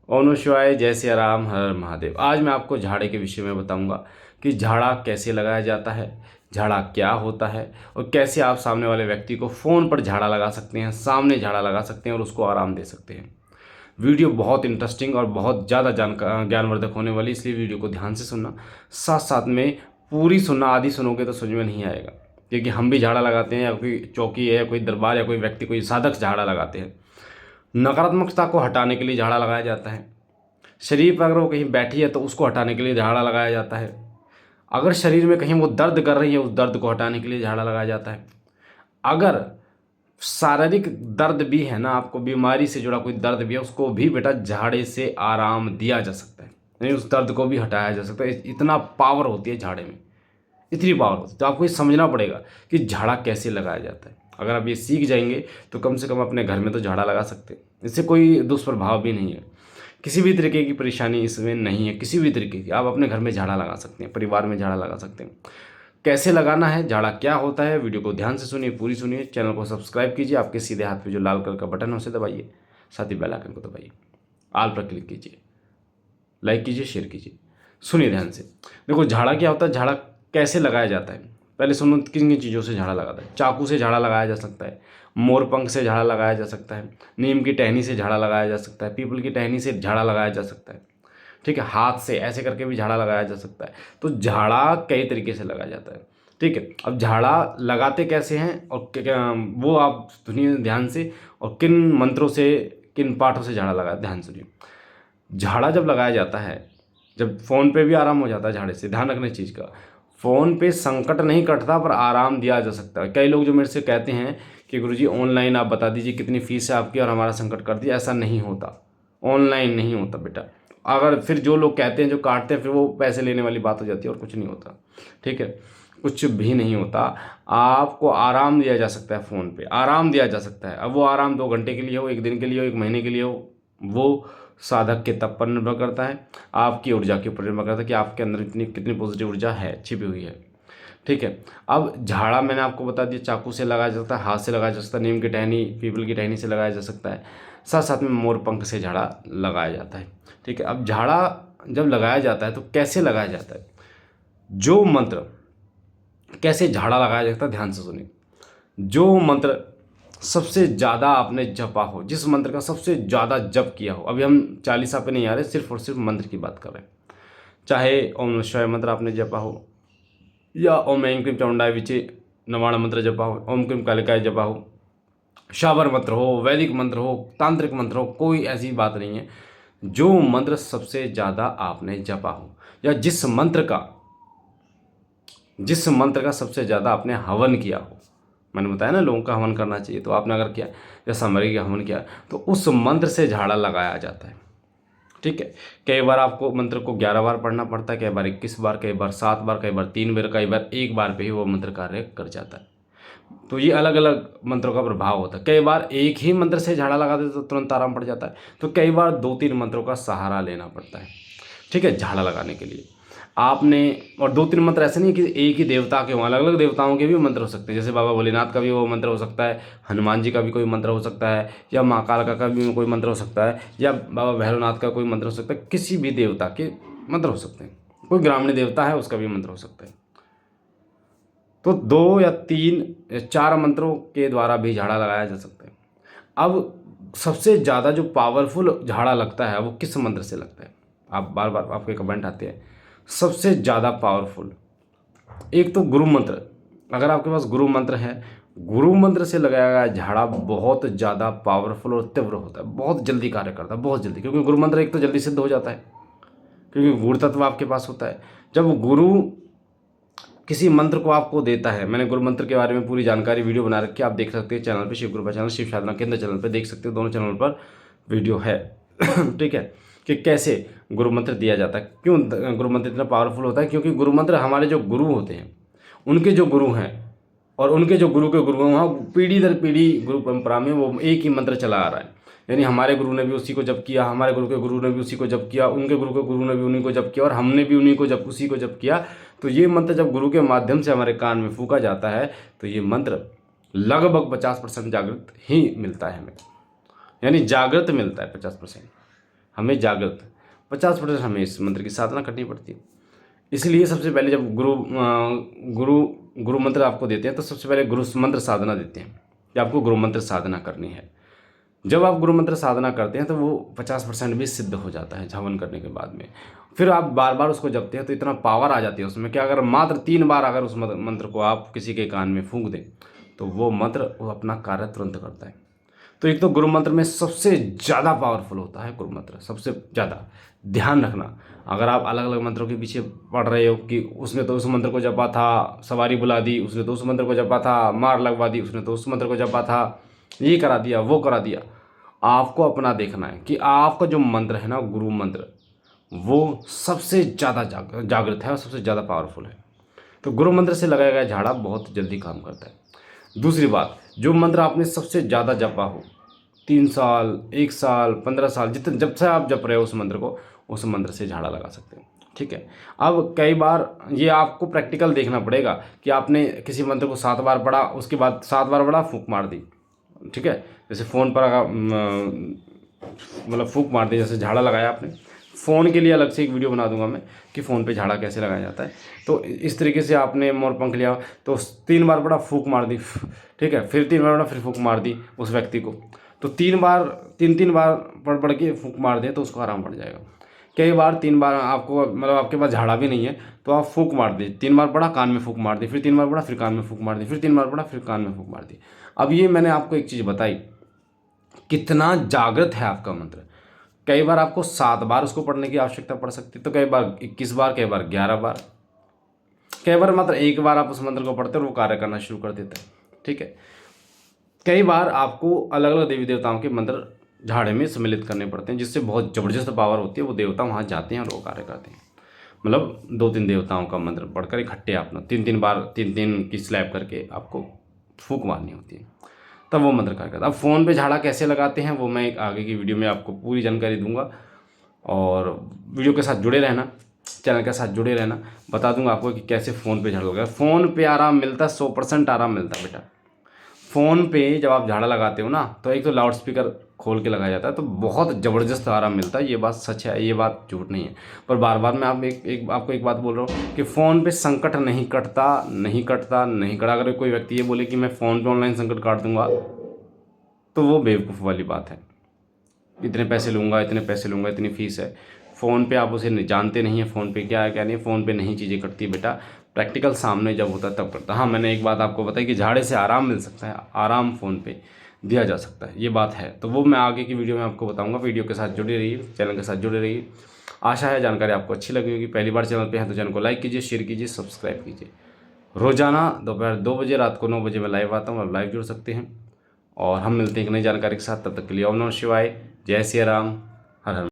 ओम नमः शिवाय, जय सिया राम, हर हर महादेव। आज मैं आपको झाड़े के विषय में बताऊंगा कि झाड़ा कैसे लगाया जाता है, झाड़ा क्या होता है और कैसे आप सामने वाले व्यक्ति को फ़ोन पर झाड़ा लगा सकते हैं, सामने झाड़ा लगा सकते हैं और उसको आराम दे सकते हैं। वीडियो बहुत इंटरेस्टिंग और बहुत ज़्यादा ज्ञानवर्धक होने वाली, इसलिए वीडियो को ध्यान से सुनना। साथ साथ में पूरी सुनना, आधी सुनोगे तो समझ में नहीं आएगा, क्योंकि हम भी झाड़ा लगाते हैं, या कोई चौकी है, या कोई दरबार, या कोई व्यक्ति, कोई साधक झाड़ा लगाते हैं। नकारात्मकता को हटाने के लिए झाड़ा लगाया जाता है। शरीर पर अगर वो कहीं बैठी है तो उसको हटाने के लिए झाड़ा लगाया जाता है। अगर शरीर में कहीं वो दर्द कर रही है, उस दर्द को हटाने के लिए झाड़ा लगाया जाता है। अगर शारीरिक दर्द भी है ना, आपको बीमारी से जुड़ा कोई दर्द भी है, उसको भी बेटा झाड़े से आराम दिया जा सकता है, यानी उस दर्द को भी हटाया जा सकता है। इतना पावर होती है झाड़े में, इतनी पावर होती है। तो आपको ये समझना पड़ेगा कि झाड़ा कैसे लगाया जाता है। अगर आप ये सीख जाएंगे तो कम से कम अपने घर में तो झाड़ा लगा सकते हैं। इससे कोई दुष्प्रभाव भी नहीं है, किसी भी तरीके की परेशानी इसमें नहीं है। किसी भी तरीके की आप अपने घर में झाड़ा लगा सकते हैं, परिवार में झाड़ा लगा सकते हैं। कैसे लगाना है, झाड़ा क्या होता है, वीडियो को ध्यान से सुनिए, पूरी सुनिए। चैनल को सब्सक्राइब कीजिए, आपके सीधे हाथ पे जो लाल कलर का बटन है उसे दबाइए, साथ ही बेल आइकन को दबाइए, आल पर क्लिक कीजिए, लाइक कीजिए, शेयर कीजिए। सुनिए ध्यान से। देखो झाड़ा क्या होता है, झाड़ा कैसे लगाया जाता है। पहले सुनो किन किन चीज़ों से झाड़ा लगाता है। चाकू से झाड़ा लगाया जा सकता है, मोरपंख से झाड़ा लगाया जा सकता है, नीम की टहनी से झाड़ा लगाया जा सकता है, पीपल की टहनी से झाड़ा लगाया जा सकता है। ठीक है, हाथ से ऐसे करके भी झाड़ा लगाया जा सकता है। तो झाड़ा कई तरीके से लगाया जाता है। ठीक है, अब झाड़ा लगाते कैसे हैं और वो आप सुनिए ध्यान से, और किन मंत्रों से, किन पाठों से झाड़ा लगाया, ध्यान सुनिए। झाड़ा जब लगाया जाता है, जब फ़ोन पे भी आराम हो जाता है झाड़े से। ध्यान रखने चीज़ का, फ़ोन पे संकट नहीं कटता पर आराम दिया जा सकता है। कई लोग जो मेरे से कहते हैं कि गुरुजी ऑनलाइन आप बता दीजिए कितनी फ़ीस है आपकी और हमारा संकट कर दिया, ऐसा नहीं होता। ऑनलाइन नहीं होता बेटा। अगर फिर जो लोग कहते हैं, जो काटते हैं, फिर वो पैसे लेने वाली बात हो जाती है और कुछ नहीं होता। ठीक है, कुछ भी नहीं होता। आपको आराम दिया जा सकता है, फ़ोन पे आराम दिया जा सकता है। अब वो आराम 2 घंटे के लिए हो, 1 दिन के लिए हो, 1 महीने के लिए हो, वो साधक के तप पर निर्भर करता है, आपकी ऊर्जा के ऊपर निर्भर करता है कि आपके अंदर इतनी कितनी पॉजिटिव ऊर्जा है, छिपी हुई है। ठीक है, अब झाड़ा मैंने आपको बता दिया, चाकू से लगाया जा सकता है, हाथ से लगाया जा सकता है, नीम की टहनी, पीपल की टहनी से लगाया जा सकता है, साथ साथ में मोर पंख से झाड़ा लगाया जाता है। ठीक है, अब झाड़ा जब लगाया जाता है तो कैसे लगाया जाता है, जो मंत्र, कैसे झाड़ा लगाया जाता है, ध्यान से सुनिए। जो मंत्र सबसे ज़्यादा आपने जपा हो, जिस मंत्र का सबसे ज़्यादा जप किया हो, अभी हम चालीसा पे नहीं आ रहे, सिर्फ और सिर्फ मंत्र की बात कर रहे हैं। चाहे ओम नमः शिवाय मंत्र आपने जपा हो, या ओम ऐं क्लीं चामुंडाय विचे नवाण मंत्र जपा हो, ओम क्लीं कालिकाय जपा हो, शाबर मंत्र हो, वैदिक मंत्र हो, तांत्रिक मंत्र हो, कोई ऐसी बात नहीं है। जो मंत्र सबसे ज़्यादा आपने जपा हो, या जिस मंत्र का सबसे ज़्यादा आपने हवन किया हो, मैंने बताया ना लोगों का हवन करना चाहिए, तो आपने अगर किया, जैसा मरी का हवन किया, तो उस मंत्र से झाड़ा लगाया जाता है। ठीक है, कई बार आपको मंत्र को 11 बार पढ़ना पड़ता है, कई बार 21 बार, कई बार 7 बार, कई बार 3 बार, कई बार 1 बार पे ही वो मंत्र कार्य कर जाता है। तो ये अलग अलग मंत्रों का प्रभाव होता है। कई बार एक ही मंत्र से झाड़ा लगा देते तो तुरंत आराम पड़ जाता है, तो कई बार 2-3 मंत्रों का सहारा लेना पड़ता है। ठीक है, झाड़ा लगाने के लिए आपने, और 2-3 मंत्र ऐसे नहीं कि एक ही देवता के हों, अलग अलग देवताओं के भी मंत्र हो सकते हैं। जैसे बाबा भोलेनाथ का भी वो मंत्र हो सकता है, हनुमान जी का भी कोई मंत्र हो सकता है, या माँ कालका का भी कोई मंत्र हो सकता है, या बाबा भैरवनाथ का कोई मंत्र हो सकता है। किसी भी देवता के मंत्र हो सकते हैं। कोई ग्रामीण देवता है उसका भी मंत्र हो सकता है। तो 2 या 3 या 4 मंत्रों के द्वारा भी झाड़ा लगाया जा सकता है। अब सबसे ज़्यादा जो पावरफुल झाड़ा लगता है वो किस मंत्र से लगता है, आप बार बार आपके कमेंट आते हैं। सबसे ज़्यादा पावरफुल एक तो गुरु मंत्र, अगर आपके पास गुरु मंत्र है, गुरु मंत्र से लगाया गया झाड़ा बहुत ज़्यादा पावरफुल और तीव्र होता है, बहुत जल्दी कार्य करता है, बहुत जल्दी। क्योंकि गुरु मंत्र एक तो जल्दी सिद्ध हो जाता है, क्योंकि गुरु तत्व आपके पास होता है। जब गुरु किसी मंत्र को आपको देता है, मैंने गुरु मंत्र के बारे में पूरी जानकारी वीडियो बना रखी है, आप देख सकते हैं चैनल पे, शिव कृपा चैनल, शिव साधना केंद्र चैनल पे देख सकते हो, दोनों चैनल पर वीडियो है। ठीक है, कि कैसे गुरु मंत्र दिया जाता है। क्यों गुरु मंत्र इतना पावरफुल होता है, क्योंकि गुरु मंत्र हमारे जो गुरु होते हैं, उनके जो गुरु हैं और उनके जो गुरु के गुरु हैं, वहाँ पीढ़ी दर पीढ़ी गुरु परंपरा में वो एक ही मंत्र चला आ रहा है। यानी हमारे गुरु ने भी उसी को जप किया, हमारे गुरु के गुरु ने भी उसी को जप किया, उनके गुरु के गुरु ने भी उन्हीं को जप किया, और हमने भी उन्हीं को उसी को जप किया। तो ये मंत्र जब गुरु के माध्यम से हमारे कान में फूंका जाता है, तो ये मंत्र लगभग 50% जागृत ही मिलता है हमें, यानी जागृत मिलता है 50%। हमें जागृत, 50% हमें इस मंत्र की साधना करनी पड़ती है। इसलिए सबसे पहले जब गुरु मंत्र आपको देते हैं तो सबसे पहले गुरु मंत्र साधना देते हैं कि आपको गुरु मंत्र साधना करनी है। जब आप गुरु मंत्र साधना करते हैं तो वो 50% भी सिद्ध हो जाता है हवन करने के बाद में। फिर आप बार बार उसको जपते हैं तो इतना पावर आ जाती है उसमें कि अगर मात्र 3 बार अगर उस मंत्र को आप किसी के कान में फूंक दें तो वो मंत्र वो अपना कार्य तुरंत करता है। तो एक तो गुरु मंत्र में सबसे ज़्यादा पावरफुल होता है गुरु मंत्र, सबसे ज़्यादा। ध्यान रखना, अगर आप अलग अलग मंत्रों के पीछे पढ़ रहे हो कि उसने तो उस मंत्र को जपा था, सवारी बुला दी, उसने तो उस मंत्र को जपा था, मार लगवा दी, उसने तो उस मंत्र को जपा था, ये करा दिया, वो करा दिया, आपको अपना देखना है कि आपका जो मंत्र है ना गुरु मंत्र, वो सबसे ज़्यादा जागृत है और सबसे ज़्यादा पावरफुल है। तो गुरु मंत्र से लगाया गया झाड़ा बहुत जल्दी काम करता है। दूसरी बात, जो मंत्र आपने सबसे ज़्यादा जपा हो, 3 साल, 1 साल, 15 साल, जितने जब से आप जप रहे हो उस मंत्र को, उस मंत्र से झाड़ा लगा सकते हो। ठीक है। अब कई बार ये आपको प्रैक्टिकल देखना पड़ेगा कि आपने किसी मंत्र को 7 बार पढ़ा, उसके बाद 7 बार पढ़ा, फूंक मार दी। ठीक है। जैसे फ़ोन पर मतलब फूंक मार दी, जैसे झाड़ा लगाया आपने, फ़ोन के लिए अलग से एक वीडियो बना दूंगा मैं कि फ़ोन पे झाड़ा कैसे लगाया जाता है। तो इस तरीके से आपने मोर पंख लिया तो 3 बार पढ़ा, फूंक मार दी। ठीक है। फिर 3 बार पढ़ा, फिर फूंक मार दी उस व्यक्ति को। तो 3 बार 3 बार पढ़ के फूंक मार दें तो उसको आराम पड़ जाएगा। कई बार 3 बार आपको मतलब आपके पास झाड़ा भी नहीं है तो आप फूंक मार दी, 3 बार पढ़ा, कान में फूंक मार दी, फिर 3 बार पढ़ा, फिर कान में फूंक मार दी, फिर 3 बार पढ़ा, फिर कान में फूंक मार दी। अब ये मैंने आपको एक चीज़ बताई, कितना जागृत है आपका मंत्र। कई बार आपको 7 बार उसको पढ़ने की आवश्यकता पड़ सकती है, तो कई बार 21 बार, कई बार 11 बार, कई बार मात्र 1 बार आप उस मंत्र को पढ़ते और वो कार्य करना शुरू कर देता है। ठीक है। कई बार आपको अलग अलग देवी देवताओं के मंत्र झाड़े में सम्मिलित करने पड़ते हैं, जिससे बहुत ज़बरदस्त पावर होती है। वो देवता वहाँ जाते हैं और वो कार्य करते हैं। मतलब 2-3 देवताओं का मंत्र पढ़कर इकट्ठे अपना 3-3 बार 3-3 की स्लैब करके आपको फूंक मारनी होती है, तब वो मंत्र कार्य करता है। अब फ़ोन पे झाड़ा कैसे लगाते हैं वो मैं एक आगे की वीडियो में आपको पूरी जानकारी दूंगा, और वीडियो के साथ जुड़े रहना, चैनल के साथ जुड़े रहना। बता दूंगा आपको कि कैसे फ़ोन पे झाड़ा लगाए। फ़ोन पे आराम मिलता है, 100% आराम मिलता है बेटा। फ़ोन पे जब आप झाड़ा लगाते हो ना तो एक तो लाउड स्पीकर खोल के लगाया जाता है, तो बहुत ज़बरदस्त आराम मिलता है। ये बात सच है, ये बात झूठ नहीं है। पर बार बार मैं आपको एक बात बोल रहा हूँ कि फ़ोन पे संकट नहीं कटता, नहीं कटता, नहीं कटा। अगर कोई व्यक्ति ये बोले कि मैं फ़ोन पे ऑनलाइन संकट काट दूंगा तो वो बेवकूफ़ वाली बात है। इतने पैसे लूँगा, इतने पैसे लूँगा, इतनी फ़ीस है। फ़ोन पे आप उसे जानते नहीं हैं, फ़ोन पे क्या है क्या नहीं। फ़ोन पे नहीं चीज़ें कटती बेटा, प्रैक्टिकल सामने जब होता है तब करता। हाँ, मैंने एक बात आपको बताई कि झाड़े से आराम मिल सकता है, आराम फ़ोन पे दिया जा सकता है, ये बात है। तो वो मैं आगे की वीडियो में आपको बताऊँगा। वीडियो के साथ जुड़े रहिए, चैनल के साथ जुड़े रहिए। आशा है जानकारी आपको अच्छी लगी होगी। पहली बार चैनल पर हैं तो चैनल को लाइक कीजिए, शेयर कीजिए, सब्सक्राइब कीजिए। रोज़ाना दोपहर 2 बजे, रात को 9 बजे मैं लाइव आता हूँ, आप लाइव जुड़ सकते हैं। और हम मिलते हैं एक नई जानकारी के साथ। तब तक के लिए ओम नमः शिवाय, जय सिया राम, हर हर।